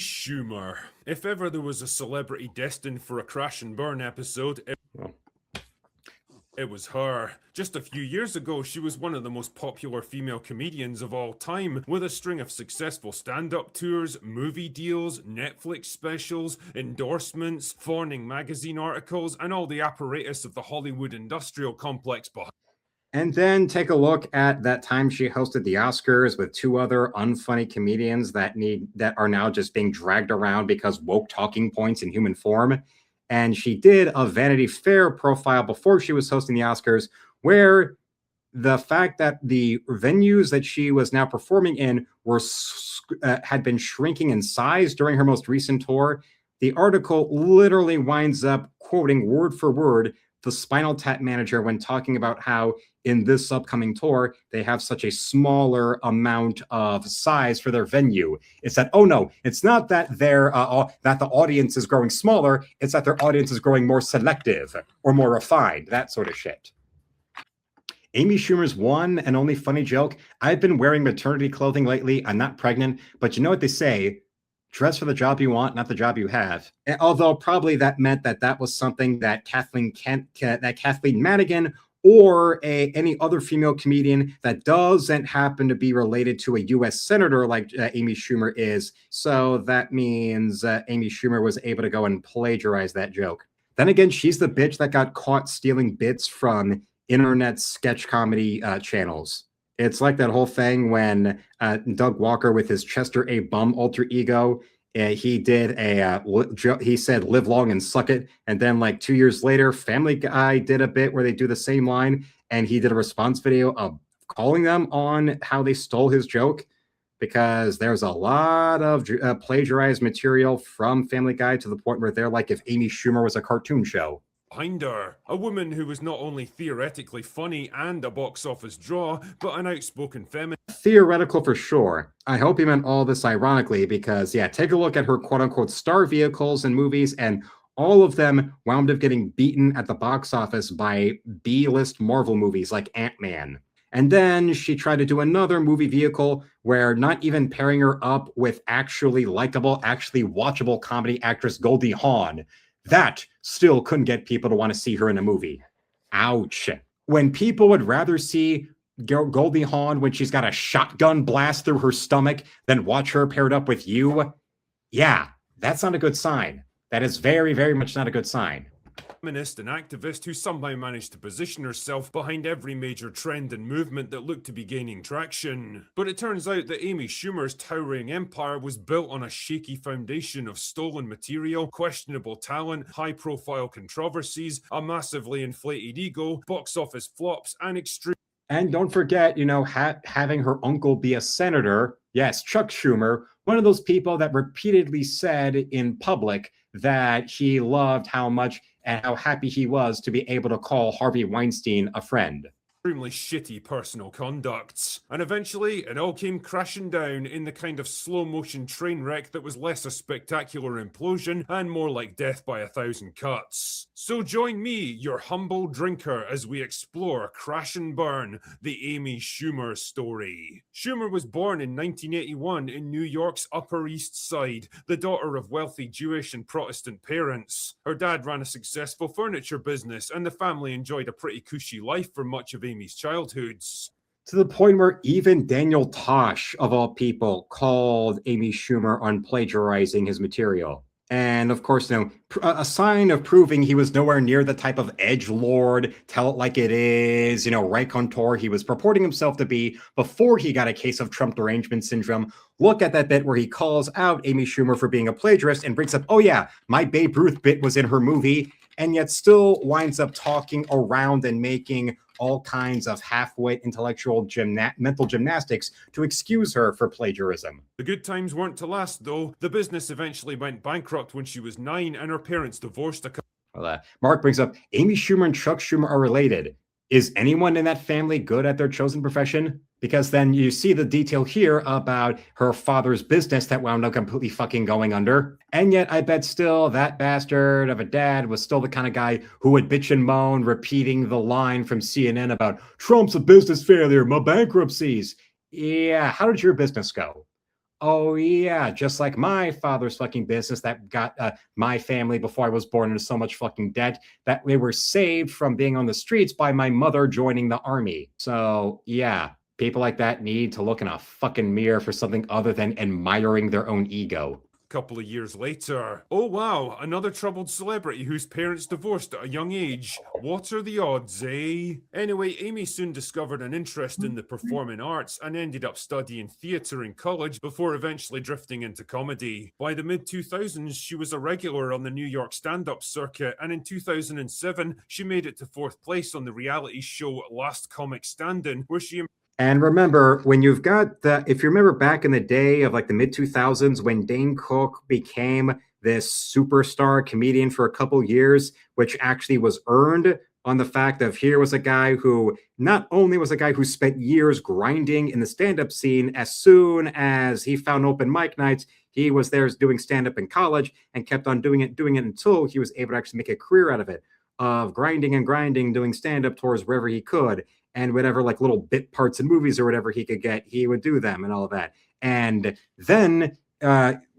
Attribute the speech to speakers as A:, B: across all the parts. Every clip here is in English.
A: Schumer. If ever there was a celebrity destined for a crash and burn episode, it was her. Just a few years ago, she was one of the most popular female comedians of all time, with a string of successful stand-up tours, movie deals, Netflix specials, endorsements, fawning magazine articles, and all the apparatus of the Hollywood industrial complex behind.
B: And then take a look at that time she hosted the Oscars with two other unfunny comedians that are now just being dragged around because woke talking points in human form. And she did a Vanity Fair profile before she was hosting the Oscars, where the fact that the venues that she was now performing in were had been shrinking in size during her most recent tour. The article literally winds up quoting word for word the Spinal Tap manager when talking about how in this upcoming tour, they have such a smaller amount of size for their venue. It's that, oh no, it's not that that the audience is growing smaller, it's that their audience is growing more selective or more refined, that sort of shit. Amy Schumer's one and only funny joke, I've been wearing maternity clothing lately, I'm not pregnant, but you know what they say, dress for the job you want, not the job you have. And although probably that meant that was something that Kathleen Madigan or any other female comedian that doesn't happen to be related to a U.S. senator like Amy Schumer is. So that means Amy Schumer was able to go and plagiarize that joke. Then again, she's the bitch that got caught stealing bits from internet sketch comedy channels. It's like that whole thing when Doug Walker with his Chester A. Bum alter ego, he did he said live long and suck it, and then like 2 years later Family Guy did a bit where they do the same line, and he did a response video of calling them on how they stole his joke, because there's a lot of plagiarized material from Family Guy to the point where they're like if Amy Schumer was a cartoon show.
A: Behind her, a woman who was not only theoretically funny and a box office draw, but an outspoken feminist.
B: Theoretical for sure. I hope he meant all this ironically, because yeah, take a look at her quote-unquote star vehicles and movies, and all of them wound up getting beaten at the box office by B-list Marvel movies like Ant-Man. And then she tried to do another movie vehicle where not even pairing her up with actually likable, actually watchable comedy actress Goldie Hawn, that still couldn't get people to want to see her in a movie. Ouch. When people would rather see Goldie Hawn when she's got a shotgun blast through her stomach than watch her paired up with you, yeah, that's not a good sign. That is very, very much not a good sign.
A: Feminist and activist who somehow managed to position herself behind every major trend and movement that looked to be gaining traction. But it turns out that Amy Schumer's towering empire was built on a shaky foundation of stolen material, questionable talent, high-profile controversies, a massively inflated ego, box office flops, and extreme.
B: And don't forget, having her uncle be a senator, yes, Chuck Schumer, one of those people that repeatedly said in public that he loved how much and how happy he was to be able to call Harvey Weinstein a friend.
A: Extremely shitty personal conducts. And eventually, it all came crashing down in the kind of slow-motion train wreck that was less a spectacular implosion and more like death by 1,000 cuts. So join me, your humble drinker, as we explore Crash and Burn, the Amy Schumer story. Schumer was born in 1981 in New York's Upper East Side, the daughter of wealthy Jewish and Protestant parents. Her dad ran a successful furniture business, and the family enjoyed a pretty cushy life for much of Amy's childhoods.
B: To the point where even Daniel Tosh, of all people, called Amy Schumer on plagiarizing his material. And of course, a sign of proving he was nowhere near the type of edgelord, tell it like it is, raconteur he was purporting himself to be before he got a case of Trump derangement syndrome. Look at that bit where he calls out Amy Schumer for being a plagiarist and brings up, oh yeah, my Babe Ruth bit was in her movie, and yet still winds up talking around and making all kinds of half-wit intellectual mental gymnastics to excuse her for plagiarism.
A: The good times weren't to last, though. The business eventually went bankrupt when she was 9, and her parents divorced a couple.
B: Well, Mark brings up, Amy Schumer and Chuck Schumer are related. Is anyone in that family good at their chosen profession? Because then you see the detail here about her father's business that wound up completely fucking going under. And yet I bet still that bastard of a dad was still the kind of guy who would bitch and moan, repeating the line from CNN about Trump's a business failure, my bankruptcies. Yeah, how did your business go? Oh yeah, just like my father's fucking business that got my family before I was born into so much fucking debt that they were saved from being on the streets by my mother joining the army. So yeah, people like that need to look in a fucking mirror for something other than admiring their own ego.
A: Couple of years later. Oh wow, another troubled celebrity whose parents divorced at a young age. What are the odds, eh? Anyway, Amy soon discovered an interest in the performing arts and ended up studying theatre in college before eventually drifting into comedy. By the mid-2000s, she was a regular on the New York stand-up circuit, and in 2007, she made it to 4th place on the reality show Last Comic Standing, where she
B: And remember, when you've got the, if you remember back in the day of like the mid 2000s when Dane Cook became this superstar comedian for a couple years, which actually was earned on the fact of here was a guy who not only was a guy who spent years grinding in the stand up scene, as soon as he found open mic nights, he was there doing stand up in college and kept on doing it until he was able to actually make a career out of it, of grinding and grinding, doing stand up tours wherever he could and whatever like little bit parts in movies or whatever he could get, he would do them and all of that. And then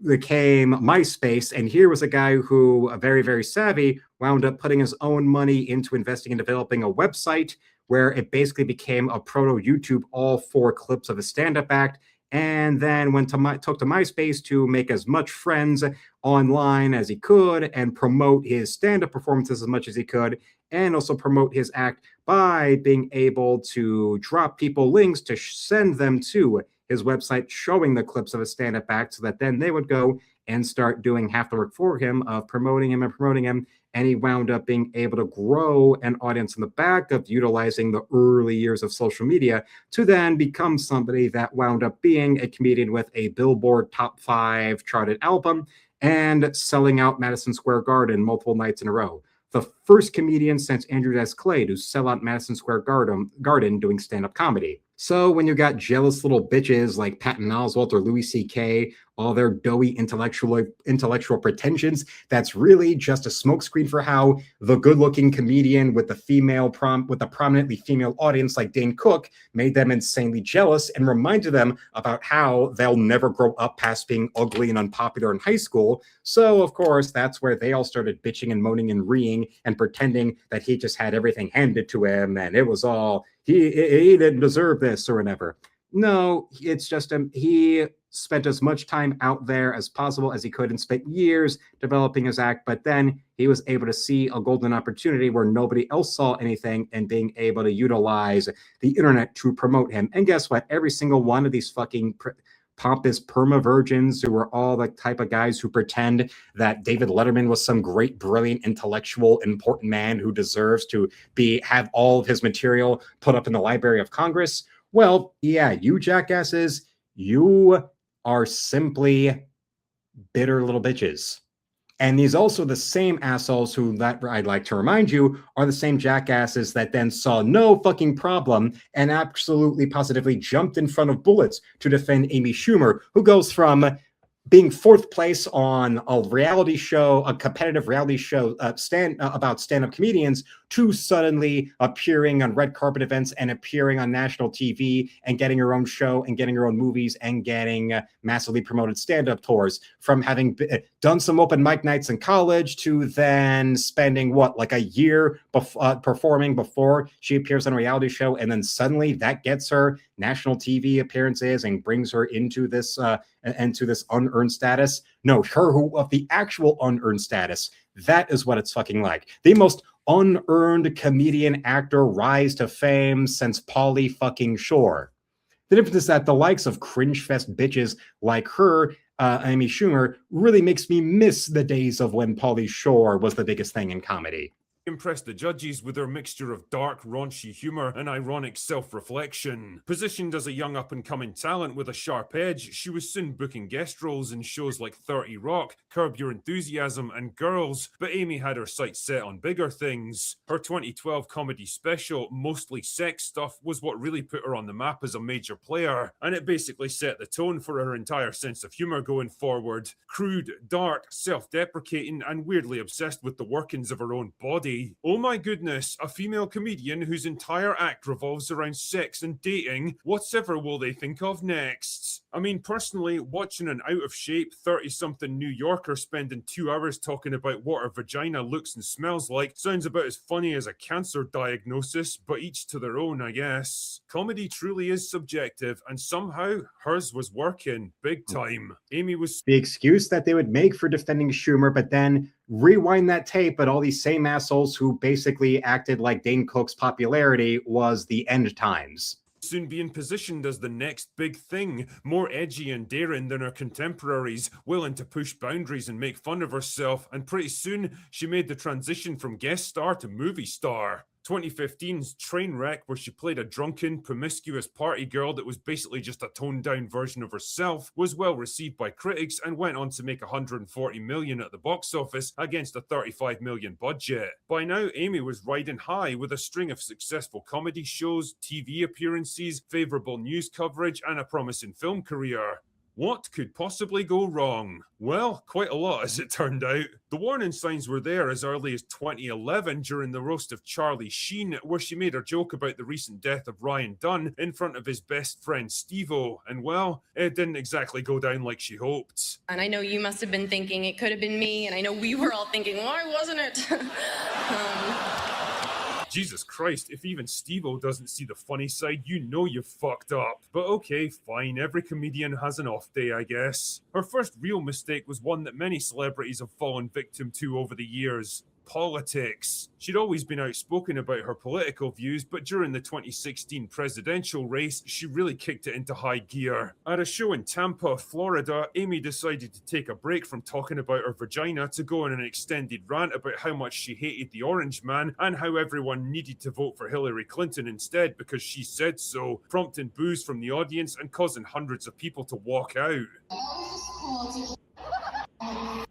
B: became MySpace, and here was a guy who, very very savvy, wound up putting his own money into investing and developing a website where it basically became a proto YouTube, all 4 clips of a stand-up act. And then took to MySpace to make as much friends online as he could and promote his stand-up performances as much as he could, and also promote his act by being able to drop people links to send them to his website showing the clips of his stand-up act, so that then they would go and start doing half the work for him of promoting him. And he wound up being able to grow an audience in the back of utilizing the early years of social media to then become somebody that wound up being a comedian with a Billboard top 5 charted album and selling out Madison Square Garden multiple nights in a row. The first comedian since Andrew Dice Clay to sell out Madison Square Garden doing stand-up comedy. So when you got jealous little bitches like Patton Oswalt or Louis C.K., all their doughy intellectual pretensions, that's really just a smokescreen for how the good-looking comedian with the prominently female audience like Dane Cook made them insanely jealous and reminded them about how they'll never grow up past being ugly and unpopular in high school. So of course that's where they all started bitching and moaning and reeing and pretending that he just had everything handed to him and it was all he didn't deserve this or whatever. No, it's just he spent as much time out there as possible as he could and spent years developing his act, but then he was able to see a golden opportunity where nobody else saw anything and being able to utilize the internet to promote him. And guess what? Every single one of these fucking pompous perma virgins who were all the type of guys who pretend that David Letterman was some great, brilliant, intellectual, important man who deserves to have all of his material put up in the Library of Congress. Well, yeah, you jackasses, you are simply bitter little bitches. And these also the same assholes who, that I'd like to remind you, are the same jackasses that then saw no fucking problem and absolutely positively jumped in front of bullets to defend Amy Schumer, who goes from being 4th place on a reality show, a competitive reality show about stand-up comedians, to suddenly appearing on red carpet events and appearing on national TV and getting her own show and getting her own movies and getting massively promoted stand-up tours, from having done some open mic nights in college to then spending like a year performing before she appears on a reality show, and then suddenly that gets her national TV appearances and brings her into this unearned status. No, her who of the actual unearned status. That is what it's fucking like. The most unearned comedian actor rise to fame since Pauly fucking Shore. The difference is that the likes of cringe fest bitches like her, Amy Schumer, really makes me miss the days of when Pauly Shore was the biggest thing in comedy.
A: Impressed the judges with their mixture of dark, raunchy humor and ironic self-reflection. Positioned as a young up-and-coming talent with a sharp edge, she was soon booking guest roles in shows like 30 Rock, Curb Your Enthusiasm, and Girls, but Amy had her sights set on bigger things. Her 2012 comedy special, Mostly Sex Stuff, was what really put her on the map as a major player, and it basically set the tone for her entire sense of humor going forward. Crude, dark, self-deprecating, and weirdly obsessed with the workings of her own body. comedy. Oh my goodness, a female comedian whose entire act revolves around sex and dating. Whatever will they think of next? I mean, personally, watching an out-of-shape 30-something New Yorker spending 2 hours talking about what her vagina looks and smells like sounds about as funny as a cancer diagnosis, but each to their own, I guess. Comedy truly is subjective, and somehow hers was working big time. Amy was
B: The excuse that they would make for defending Schumer, but then rewind that tape, but all these same assholes who basically acted like Dane Cook's popularity was the end times.
A: soon being positioned as the next big thing, more edgy and daring than her contemporaries, willing to push boundaries and make fun of herself, and pretty soon she made the transition from guest star to movie star. 2015's Trainwreck, where she played a drunken, promiscuous party girl that was basically just a toned-down version of herself, was well received by critics and went on to make $140 million at the box office against a $35 million budget. By now, Amy was riding high with a string of successful comedy shows, TV appearances, favourable news coverage, and a promising film career. What could possibly go wrong? Well, quite a lot as it turned out. The warning signs were there as early as 2011 during the roast of Charlie Sheen, where she made her joke about the recent death of Ryan Dunn in front of his best friend Steve-O, and well, it didn't exactly go down like she hoped.
C: And I know you must have been thinking it could have been me, and I know we were all thinking, why wasn't it?
A: Jesus Christ, if even Steve-O doesn't see the funny side, you know you've fucked up. But okay, fine, every comedian has an off day, I guess. Her first real mistake was one that many celebrities have fallen victim to over the years. Politics. She'd always been outspoken about her political views, but during the 2016 presidential race, she really kicked it into high gear. At a show in Tampa, Florida, Amy decided to take a break from talking about her vagina to go on an extended rant about how much she hated the Orange Man and how everyone needed to vote for Hillary Clinton instead because she said so, prompting boos from the audience and causing hundreds of people to walk out.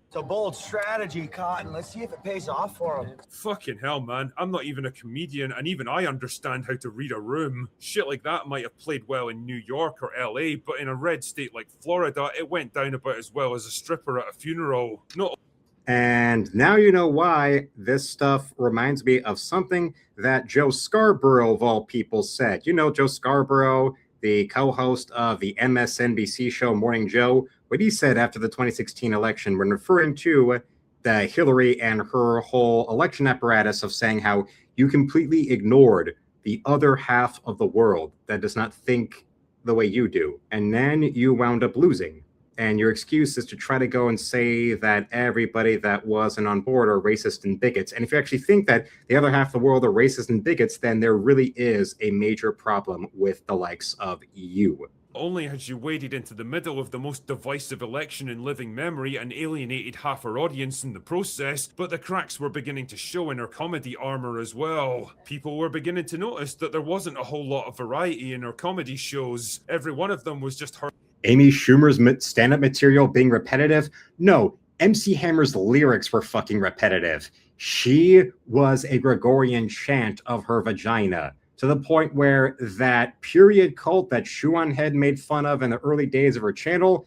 D: It's a bold strategy, Cotton. Let's see if it pays off for him.
A: Fucking hell, man. I'm not even a comedian, and even I understand how to read a room. Shit like that might have played well in New York or LA, but in a red state like Florida, it went down about as well as a stripper at a funeral. Not
B: And now you know why this stuff reminds me of something that Joe Scarborough, of all people, said. You know Joe Scarborough, the co-host of the MSNBC show Morning Joe, what he said after the 2016 election when referring to the Hillary and her whole election apparatus of saying how you completely ignored the other half of the world that does not think the way you do. And then you wound up losing. And your excuse is to try to go and say that everybody that wasn't on board are racist and bigots. And if you actually think that the other half of the world are racist and bigots, then there really is a major problem with the likes of you.
A: only had she waded into the middle of the most divisive election in living memory and alienated half her audience in the process, but the cracks were beginning to show in her comedy armor as well. People were beginning to notice that there wasn't a whole lot of variety in her comedy shows. Every one of them was just her.
B: Amy Schumer's stand-up material being repetitive? No, MC Hammer's lyrics were fucking repetitive. She was a Gregorian chant of her vagina, to the point where that period cult that Shuan Head made fun of in the early days of her channel,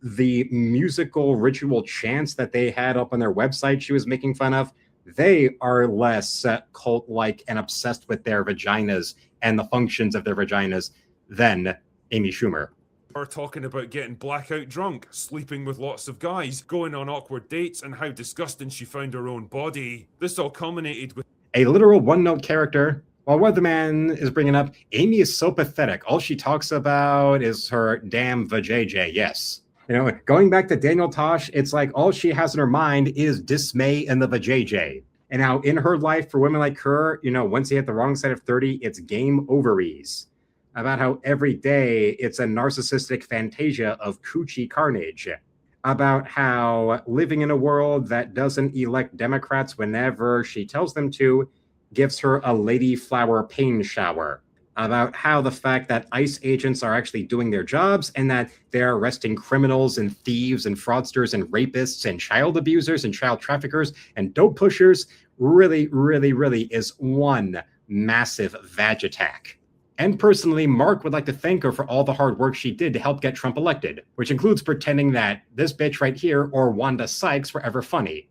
B: the musical ritual chants that they had up on their website she was making fun of, they are less cult-like and obsessed with their vaginas and the functions of their vaginas than Amy Schumer.
A: Her talking about getting blackout drunk, sleeping with lots of guys, going on awkward dates, and how disgusting she found her own body. This all culminated with
B: a literal one-note character. While Weatherman is bringing up, Amy is so pathetic. All she talks about is her damn vajayjay. Yes. You know, going back to Daniel Tosh, it's like all she has in her mind is dismay and the vajayjay. And now in her life, for women like her, you know, once you hit the wrong side of 30, it's game overease. About how every day it's a narcissistic fantasia of coochie carnage. About how living in a world that doesn't elect Democrats whenever she tells them to gives her a lady flower pain shower. About how the fact that ICE agents are actually doing their jobs and that they're arresting criminals and thieves and fraudsters and rapists and child abusers and child traffickers and dope pushers really, really, really is one massive vag attack. And personally, Mark would like to thank her for all the hard work she did to help get Trump elected, which includes pretending that this bitch right here or Wanda Sykes were ever funny.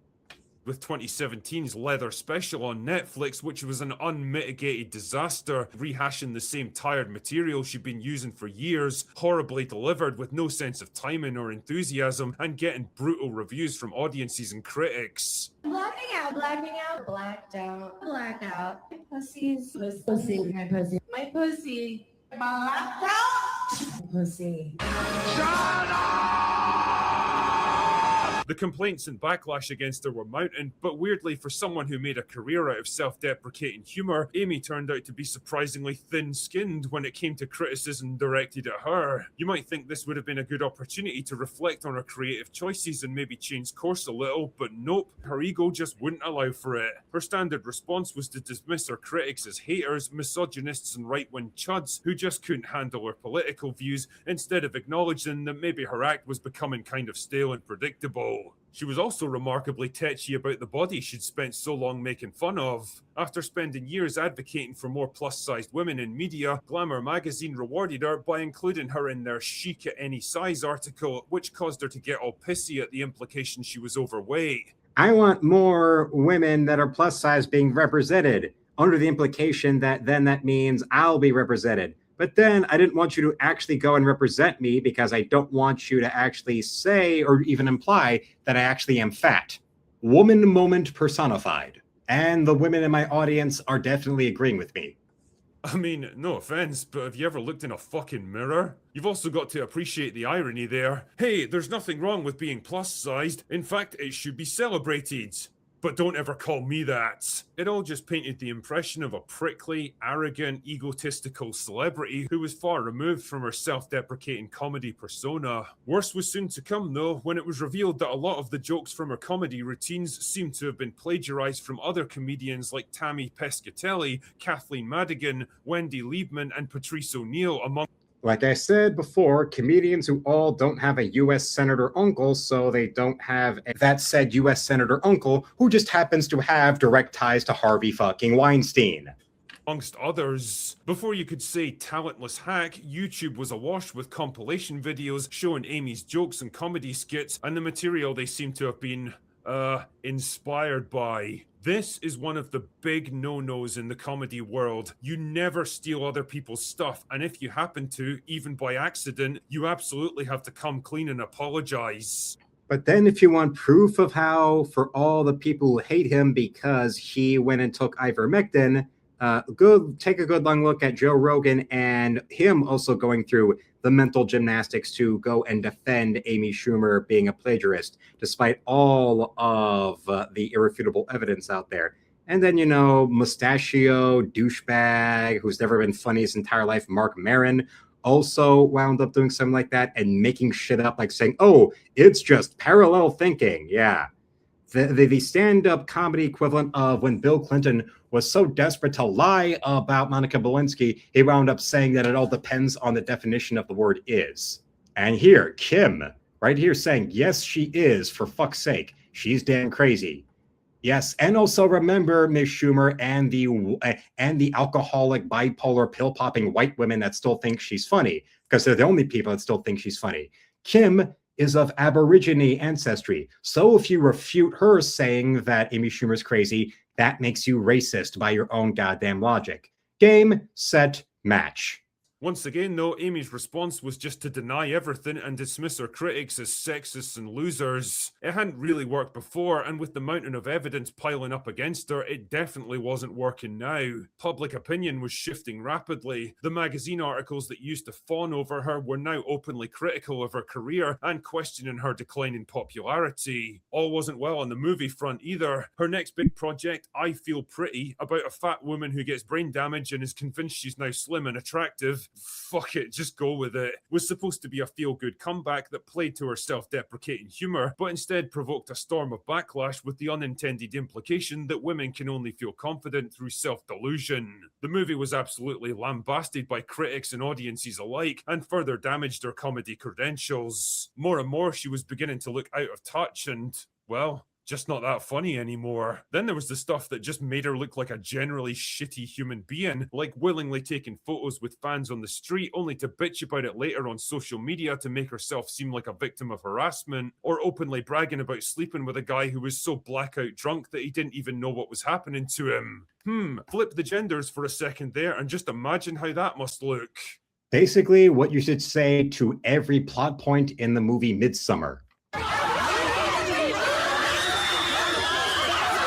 A: with 2017's Leather special on Netflix, which was an unmitigated disaster, rehashing the same tired material she'd been using for years, horribly delivered with no sense of timing or enthusiasm, and getting brutal reviews from audiences and critics.
E: Blacking out, blacked out, blacked out. My pussy's pussy, my pussy, my pussy, blacked out, pussy.
A: Shut up! The complaints and backlash against her were mounting, but weirdly, for someone who made a career out of self-deprecating humour, Amy turned out to be surprisingly thin-skinned when it came to criticism directed at her. You might think this would have been a good opportunity to reflect on her creative choices and maybe change course a little, but nope, her ego just wouldn't allow for it. Her standard response was to dismiss her critics as haters, misogynists and right-wing chuds who just couldn't handle her political views, instead of acknowledging that maybe her act was becoming kind of stale and predictable. She was also remarkably tetchy about the body she'd spent so long making fun of. After spending years advocating for more plus-sized women in media, Glamour magazine rewarded her by including her in their Chic at Any Size article, which caused her to get all pissy at the implication she was overweight.
B: I want more women that are plus size being represented, under the implication that then that means I'll be represented. But then I didn't want you to actually go and represent me because I don't want you to actually say or even imply that I actually am fat. Woman moment personified. And the women in my audience are definitely agreeing with me.
A: I mean, no offense, but have you ever looked in a fucking mirror? You've also got to appreciate the irony there. Hey, there's nothing wrong with being plus-sized. In fact, it should be celebrated. But don't ever call me that. It all just painted the impression of a prickly, arrogant, egotistical celebrity who was far removed from her self-deprecating comedy persona. Worse was soon to come though, when it was revealed that a lot of the jokes from her comedy routines seemed to have been plagiarized from other comedians like Tammy Pescatelli, Kathleen Madigan, Wendy Liebman, and Patrice O'Neill, among.
B: Like I said before, comedians who all don't have a U.S. Senator uncle, so they don't have that said U.S. Senator uncle who just happens to have direct ties to Harvey fucking Weinstein.
A: Amongst others. Before you could say talentless hack, YouTube was awash with compilation videos showing Amy's jokes and comedy skits and the material they seem to have been, inspired by. This is one of the big no-nos in the comedy world. You never steal other people's stuff, and if you happen to, even by accident, you absolutely have to come clean and apologize.
B: But then if you want proof of how, for all the people who hate him because he went and took ivermectin, take a good long look at Joe Rogan and him also going through the mental gymnastics to go and defend Amy Schumer being a plagiarist, despite all of the irrefutable evidence out there. And then, you know, mustachio, douchebag, who's never been funny his entire life, Mark Maron, also wound up doing something like that and making shit up, like saying, oh, it's just parallel thinking. Yeah. The stand-up comedy equivalent of when Bill Clinton was so desperate to lie about Monica Lewinsky, he wound up saying that it all depends on the definition of the word is. And here, Kim, right here saying, yes, she is, for fuck's sake. She's damn crazy. Yes, and also remember Ms. Schumer and the alcoholic, bipolar, pill-popping white women that still think she's funny, because they're the only people that still think she's funny. Kim is of Aborigine ancestry. So if you refute her saying that Amy Schumer's crazy, that makes you racist by your own goddamn logic. Game, set, match.
A: Once again, though, Amy's response was just to deny everything and dismiss her critics as sexists and losers. It hadn't really worked before, and with the mountain of evidence piling up against her, it definitely wasn't working now. Public opinion was shifting rapidly. The magazine articles that used to fawn over her were now openly critical of her career and questioning her declining popularity. All wasn't well on the movie front either. Her next big project, I Feel Pretty, about a fat woman who gets brain damage and is convinced she's now slim and attractive, fuck it, just go with it, was supposed to be a feel-good comeback that played to her self-deprecating humor, but instead provoked a storm of backlash with the unintended implication that women can only feel confident through self-delusion. The movie was absolutely lambasted by critics and audiences alike, and further damaged her comedy credentials. More and more, she was beginning to look out of touch and, well, just not that funny anymore. Then there was the stuff that just made her look like a generally shitty human being, like willingly taking photos with fans on the street only to bitch about it later on social media to make herself seem like a victim of harassment, or openly bragging about sleeping with a guy who was so blackout drunk that he didn't even know what was happening to him. Flip the genders for a second there and just imagine how that must look.
B: Basically, what you should say to every plot point in the movie Midsummer.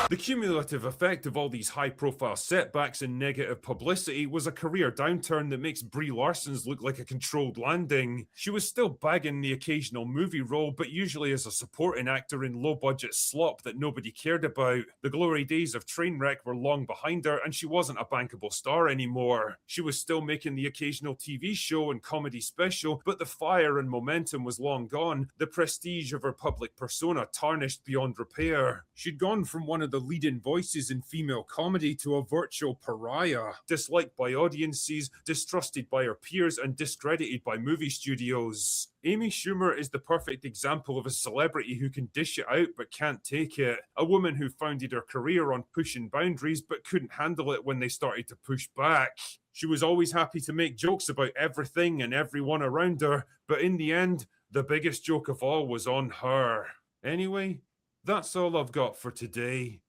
A: The cumulative effect of all these high-profile setbacks and negative publicity was a career downturn that makes Brie Larson's look like a controlled landing. She was still bagging the occasional movie role, but usually as a supporting actor in low-budget slop that nobody cared about. The glory days of Trainwreck were long behind her, and she wasn't a bankable star anymore. She was still making the occasional TV show and comedy special, but the fire and momentum was long gone, the prestige of her public persona tarnished beyond repair. She'd gone from one of the leading voices in female comedy to a virtual pariah, disliked by audiences, distrusted by her peers, and discredited by movie studios. Amy Schumer is the perfect example of a celebrity who can dish it out but can't take it. A woman who founded her career on pushing boundaries but couldn't handle it when they started to push back. She was always happy to make jokes about everything and everyone around her, but in the end, the biggest joke of all was on her. Anyway, that's all I've got for today.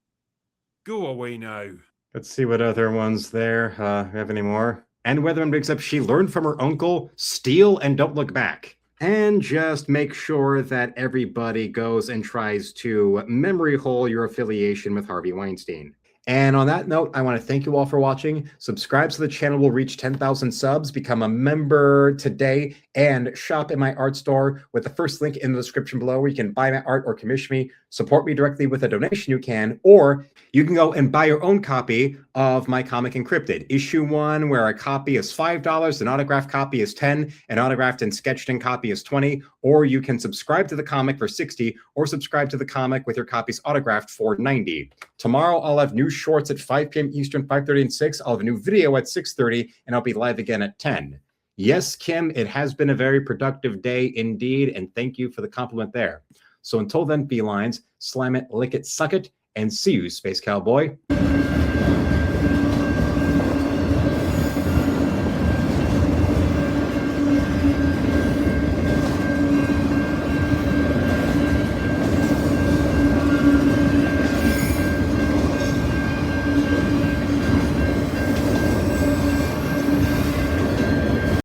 A: Go away now.
B: Let's see what other ones there. Have any more? And Weatherman brings up she learned from her uncle, steal and don't look back. And just make sure that everybody goes and tries to memory hole your affiliation with Harvey Weinstein. And on that note, I want to thank you all for watching. Subscribe so the channel will reach 10,000 subs. Become a member today and shop in my art store with the first link in the description below where you can buy my art or commission me. Support me directly with a donation you can, or you can go and buy your own copy of my comic Encrypted. Issue 1, where a copy is $5, an autographed copy is $10, an autographed and sketched in copy is $20, or you can subscribe to the comic for $60, or subscribe to the comic with your copies autographed for $90. Tomorrow, I'll have new shorts at 5 p.m. Eastern, 5:30 and 6. I'll have a new video at 6:30, and I'll be live again at 10. Yes, Kim, it has been a very productive day indeed, and thank you for the compliment there. So until then, felines, slam it, lick it, suck it, and see you, Space Cowboy.